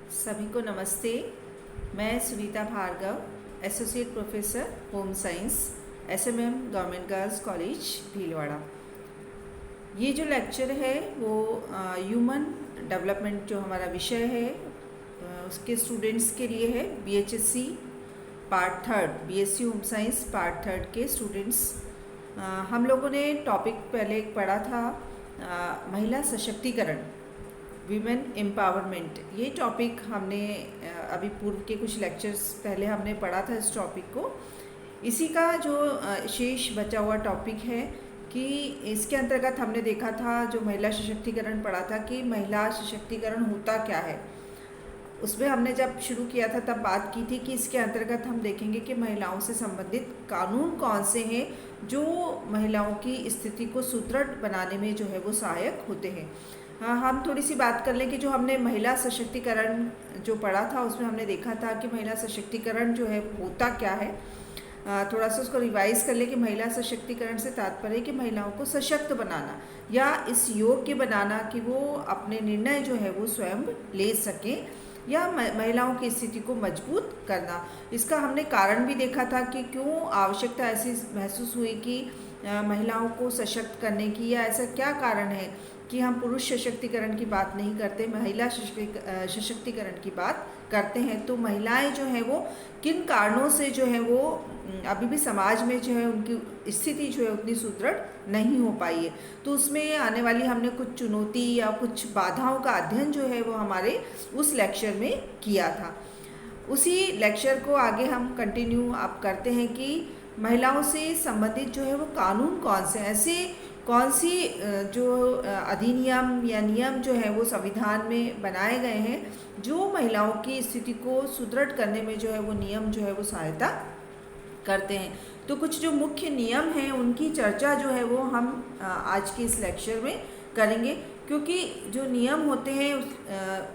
सभी को नमस्ते। मैं Sunita Bhargava, associate professor home science, SMM government girls college Bhilwara. ये जो लेक्चर है वो ह्यूमन डेवलपमेंट जो हमारा विषय है उसके स्टूडेंट्स के लिए है। BHSc part third, BSc home science part third के स्टूडेंट्स। हम लोगों ने टॉपिक पहले पढ़ा था महिला सशक्तिकरण, वीमेन एम्पावरमेंट। ये टॉपिक हमने अभी पूर्व के कुछ लेक्चर्स पहले हमने पढ़ा था इस टॉपिक को। इसी का जो शेष बचा हुआ टॉपिक है कि इसके अंतर्गत हमने देखा था, जो महिला सशक्तिकरण पढ़ा था कि महिला सशक्तिकरण होता क्या है। उसमें हमने जब शुरू किया था तब बात की थी कि इसके अंतर्गत हम देखेंगे कि महिलाओं से संबंधित कानून कौन से हैं जो महिलाओं की स्थिति को सुदृढ़ बनाने में जो है वो सहायक होते हैं। हम थोड़ी सी बात कर लें कि जो हमने महिला सशक्तिकरण जो पढ़ा था उसमें हमने देखा था कि महिला सशक्तिकरण जो है होता क्या है। थोड़ा सा उसको रिवाइज कर ले कि महिला सशक्तिकरण से तात्पर्य है कि महिलाओं को सशक्त बनाना या इस योग्य बनाना कि वो अपने निर्णय जो है वो स्वयं ले सकें, या महिलाओं की स्थिति को मजबूत करना। इसका हमने कारण भी देखा था कि क्यों आवश्यकता ऐसी महसूस हुई कि महिलाओं को सशक्त करने की, या ऐसा क्या कारण है कि हम पुरुष सशक्तिकरण की बात नहीं करते, महिला सशक्तिकरण की बात करते हैं। तो महिलाएं जो हैं वो किन कारणों से जो है वो अभी भी समाज में जो है उनकी स्थिति जो है उतनी सुदृढ़ नहीं हो पाई है। तो उसमें आने वाली हमने कुछ चुनौती या कुछ बाधाओं का अध्ययन जो है वो हमारे उस लेक्चर में किया था। उसी लेक्चर को आगे हम कंटिन्यू आप करते हैं कि महिलाओं से संबंधित जो है वो कानून कौन से, ऐसे कौन सी जो अधिनियम या नियम जो है वो संविधान में बनाए गए हैं जो महिलाओं की स्थिति को सुदृढ़ करने में जो है वो नियम जो है वो सहायता करते हैं। तो कुछ जो मुख्य नियम हैं उनकी चर्चा जो है वो हम आज के इस लेक्चर में करेंगे, क्योंकि जो नियम होते हैं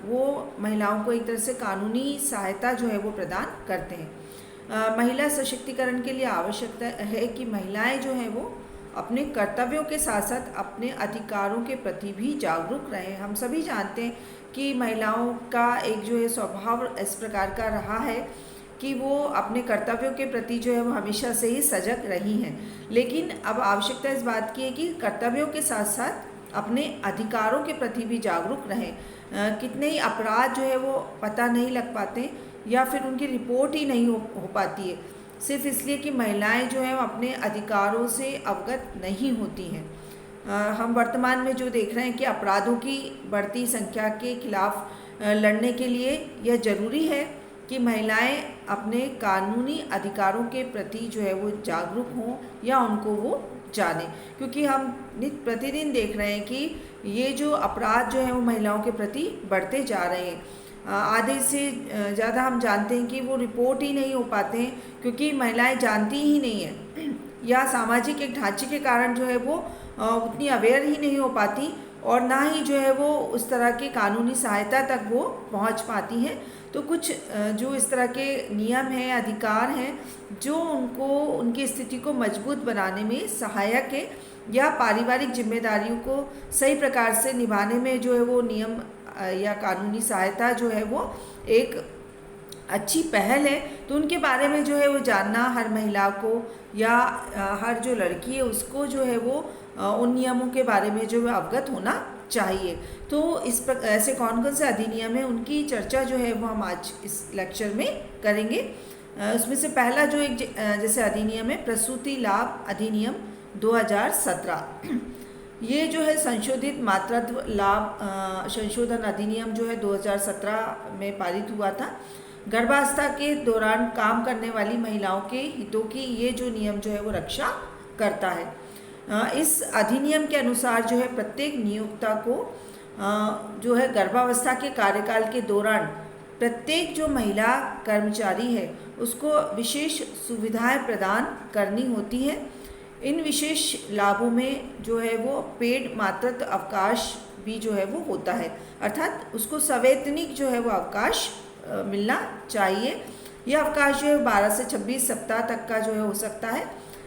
वो महिलाओं को एक तरह से कानूनी सहायता जो है वो प्रदान करते हैं। महिला सशक्तिकरण के लिए आवश्यकता है कि महिलाएं जो हैं वो अपने कर्तव्यों के साथ साथ अपने अधिकारों के प्रति भी जागरूक रहें। हम सभी जानते हैं कि महिलाओं का एक जो है स्वभाव इस प्रकार का रहा है कि वो अपने कर्तव्यों के प्रति जो है वो हमेशा से ही सजग रही हैं, लेकिन अब आवश्यकता इस बात की है कि कर्तव्यों के साथ साथ अपने अधिकारों के प्रति भी जागरूक रहें। कितने ही अपराध जो है वो पता नहीं लग पाते या फिर उनकी रिपोर्ट ही नहीं हो पाती है, सिर्फ इसलिए कि महिलाएं जो हैं अपने अधिकारों से अवगत नहीं होती हैं। हम वर्तमान में जो देख रहे हैं कि अपराधों की बढ़ती संख्या के खिलाफ लड़ने के लिए यह ज़रूरी है कि महिलाएं अपने कानूनी अधिकारों के प्रति जो है वो जागरूक हों या उनको वो जानें, क्योंकि हम नित्य प्रतिदिन देख रहे हैं कि ये जो अपराध जो है वो महिलाओं के प्रति बढ़ते जा रहे हैं। आधे से ज़्यादा हम जानते हैं कि वो रिपोर्ट ही नहीं हो पाते हैं क्योंकि महिलाएं जानती ही नहीं हैं या सामाजिक एक ढांचे के कारण जो है वो उतनी अवेयर ही नहीं हो पाती, और ना ही जो है वो उस तरह की कानूनी सहायता तक वो पहुंच पाती हैं। तो कुछ जो इस तरह के नियम हैं, अधिकार हैं जो उनको उनकी स्थिति को मजबूत बनाने में सहायक है, या पारिवारिक जिम्मेदारियों को सही प्रकार से निभाने में जो है वो नियम या कानूनी सहायता जो है वो एक अच्छी पहल है। तो उनके बारे में जो है वो जानना हर महिला को या हर जो लड़की है उसको जो है वो उन नियमों के बारे में जो है अवगत होना चाहिए। तो ऐसे कौन कौन से अधिनियम है उनकी चर्चा जो है वो हम आज इस लेक्चर में करेंगे। उसमें से पहला जो एक जैसे अधिनियम है प्रसूति लाभ अधिनियम 2017। ये जो है संशोधित मातृत्व लाभ संशोधन अधिनियम जो है 2017 में पारित हुआ था। गर्भावस्था के दौरान काम करने वाली महिलाओं के हितों की ये जो नियम जो है वो रक्षा करता है। इस अधिनियम के अनुसार जो है प्रत्येक नियोक्ता को जो है गर्भावस्था के कार्यकाल के दौरान प्रत्येक जो महिला कर्मचारी है उसको विशेष सुविधाएं प्रदान करनी होती है। इन विशेष लाभों में जो है वो पेड मातृत्व अवकाश भी जो है वो होता है, अर्थात उसको सवैतनिक जो है वो अवकाश मिलना चाहिए। यह अवकाश जो है 12 से 26 सप्ताह तक का जो है हो सकता है।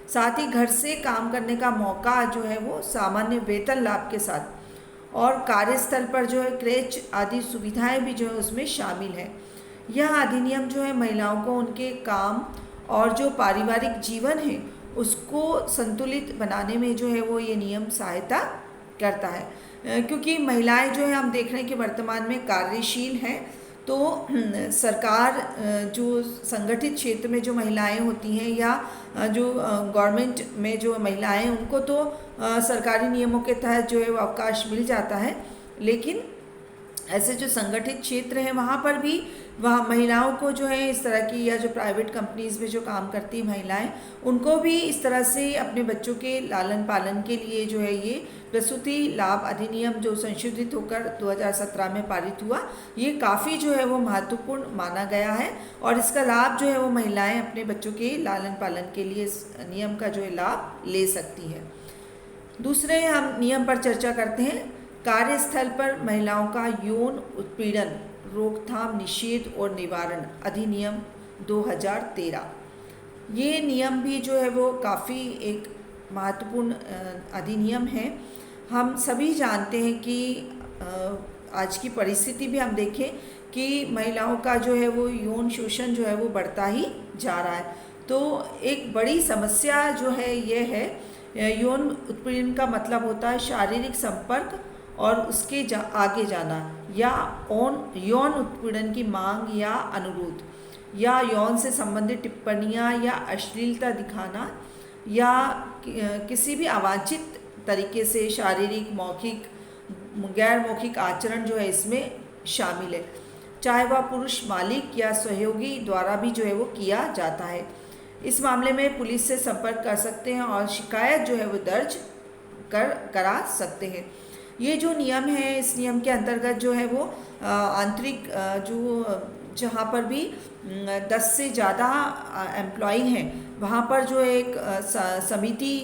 साथ ही घर से काम करने का मौका जो है वो सामान्य वेतन लाभ के साथ और कार्यस्थल पर जो है क्रेच आदि सुविधाएं भी जो है उसमें शामिल है। यह अधिनियम जो है महिलाओं को उनके काम और जो पारिवारिक जीवन है उसको संतुलित बनाने में जो है वो ये नियम सहायता करता है। क्योंकि महिलाएं जो है हम देख रहे हैं कि वर्तमान में कार्यशील हैं, तो सरकार जो संगठित क्षेत्र में जो महिलाएं होती हैं या जो गवर्नमेंट में जो महिलाएं हैं उनको तो सरकारी नियमों के तहत जो है वो अवकाश मिल जाता है, लेकिन ऐसे जो संगठित क्षेत्र हैं वहाँ पर भी वहाँ महिलाओं को जो है इस तरह की, या जो प्राइवेट कंपनीज़ में जो काम करती हैं महिलाएं, उनको भी इस तरह से अपने बच्चों के लालन पालन के लिए जो है ये प्रसूति लाभ अधिनियम जो संशोधित होकर 2017 में पारित हुआ, ये काफ़ी जो है वो महत्वपूर्ण माना गया है और इसका लाभ जो है वो महिलाएं अपने बच्चों के लालन पालन के लिए इस नियम का जो है लाभ ले सकती है। दूसरे हम नियम पर चर्चा करते हैं, कार्यस्थल पर महिलाओं का यौन उत्पीड़न रोकथाम निषेध और निवारण अधिनियम 2013। ये नियम भी जो है वो काफ़ी एक महत्वपूर्ण अधिनियम है। हम सभी जानते हैं कि आज की परिस्थिति भी हम देखें कि महिलाओं का जो है वो यौन शोषण जो है वो बढ़ता ही जा रहा है। तो एक बड़ी समस्या जो है ये है, यौन उत्पीड़न का मतलब होता है शारीरिक संपर्क और उसके आगे जाना, या यौन उत्पीड़न की मांग या अनुरोध, या यौन से संबंधित टिप्पणियाँ या अश्लीलता दिखाना, या किसी भी अवांछित तरीके से शारीरिक मौखिक गैर मौखिक आचरण जो है इसमें शामिल है, चाहे वह पुरुष मालिक या सहयोगी द्वारा भी जो है वो किया जाता है। इस मामले में पुलिस से संपर्क कर सकते हैं और शिकायत जो है वो दर्ज करा सकते हैं। ये जो नियम है, इस नियम के अंतर्गत जो है वो आंतरिक जो जहाँ पर भी 10 से ज़्यादा एम्प्लॉई हैं वहाँ पर जो एक समिति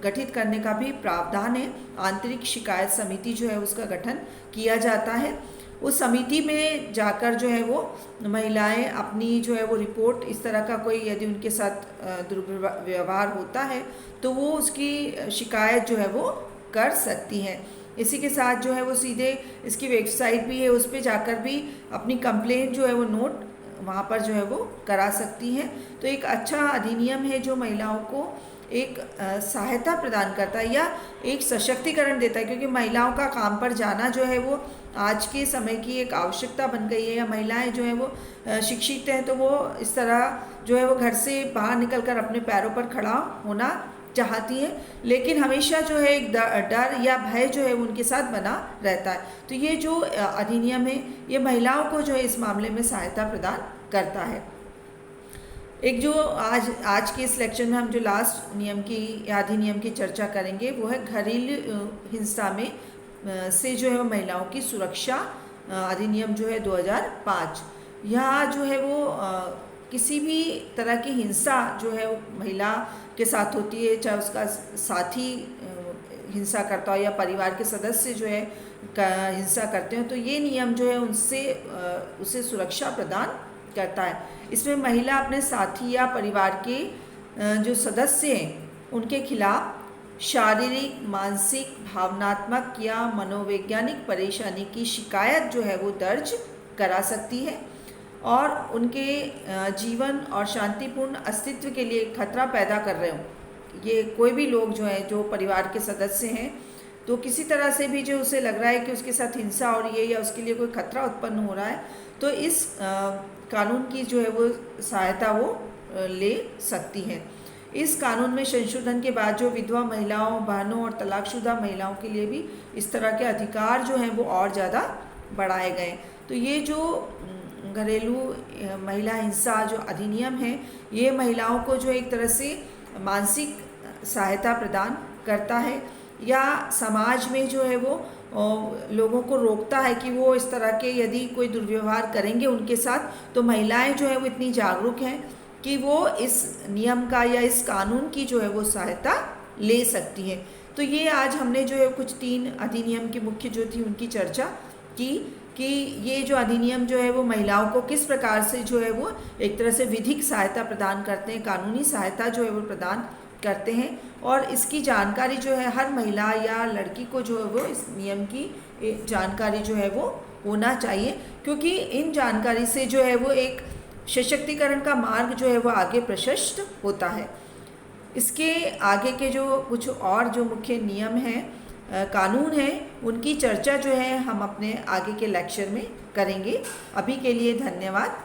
गठित करने का भी प्रावधान है। आंतरिक शिकायत समिति जो है उसका गठन किया जाता है। उस समिति में जाकर जो है वो महिलाएं अपनी जो है वो रिपोर्ट, इस तरह का कोई यदि उनके साथ दुर्व्यवहार होता है तो वो उसकी शिकायत जो है वो कर सकती हैं। इसी के साथ जो है वो सीधे इसकी वेबसाइट भी है, उस पर जाकर भी अपनी कंप्लेंट जो है वो नोट वहाँ पर जो है वो करा सकती हैं। तो एक अच्छा अधिनियम है जो महिलाओं को एक सहायता प्रदान करता है या एक सशक्तिकरण देता है, क्योंकि महिलाओं का काम पर जाना जो है वो आज के समय की एक आवश्यकता बन गई है। या महिलाएं जो है वो शिक्षित हैं तो वो इस तरह जो है वो घर से बाहर निकलकर अपने पैरों पर खड़ा होना चाहती हैं, लेकिन हमेशा जो है एक डर या भय जो है उनके साथ बना रहता है। तो ये जो अधिनियम है ये महिलाओं को जो है इस मामले में सहायता प्रदान करता है। एक जो आज के इस लेक्चर में हम जो लास्ट नियम की या अधिनियम की चर्चा करेंगे वो है घरेलू हिंसा में से जो है महिलाओं की सुरक्षा अधिनियम जो है 2005। यहाँ जो है वो किसी भी तरह की हिंसा जो है महिला के साथ होती है, चाहे उसका साथी हिंसा करता हो या परिवार के सदस्य जो है हिंसा करते हो, तो ये नियम जो है उसे सुरक्षा प्रदान करता है। इसमें महिला अपने साथी या परिवार के जो सदस्य हैं उनके खिलाफ शारीरिक, मानसिक, भावनात्मक या मनोवैज्ञानिक परेशानी की शिकायत जो है वो दर्ज करा सकती है और उनके जीवन और शांतिपूर्ण अस्तित्व के लिए खतरा पैदा कर रहे हों। ये कोई भी लोग जो हैं, जो परिवार के सदस्य हैं, तो किसी तरह से भी जो उसे लग रहा है कि उसके साथ हिंसा हो रही है या उसके लिए कोई खतरा उत्पन्न हो रहा है, तो इस कानून की जो है वो सहायता वो ले सकती हैं। इस कानून में संशोधन के बाद जो विधवा महिलाओं, बहनों और तलाकशुदा महिलाओं के लिए भी इस तरह के अधिकार जो हैं वो और ज़्यादा बढ़ाए गए। तो ये जो घरेलू महिला हिंसा जो अधिनियम है ये महिलाओं को जो एक तरह से मानसिक सहायता प्रदान करता है या समाज में जो है वो लोगों को रोकता है कि वो इस तरह के यदि कोई दुर्व्यवहार करेंगे उनके साथ, तो महिलाएं जो है वो इतनी जागरूक हैं कि वो इस नियम का या इस कानून की जो है वो सहायता ले सकती हैं। तो ये आज हमने जो है कुछ 3 अधिनियम की मुख्य जो थी उनकी चर्चा की कि ये जो अधिनियम जो है वो महिलाओं को किस प्रकार से जो है वो एक तरह से विधिक सहायता प्रदान करते हैं, कानूनी सहायता जो है वो प्रदान करते हैं और इसकी जानकारी जो है हर महिला या लड़की को जो है वो इस नियम की जानकारी जो है वो होना चाहिए, क्योंकि इन जानकारी से जो है वो एक सशक्तिकरण का मार्ग जो है वो आगे प्रशस्त होता है। इसके आगे के जो कुछ और जो मुख्य नियम हैं, कानून हैं, उनकी चर्चा जो है हम अपने आगे के लेक्चर में करेंगे। अभी के लिए धन्यवाद।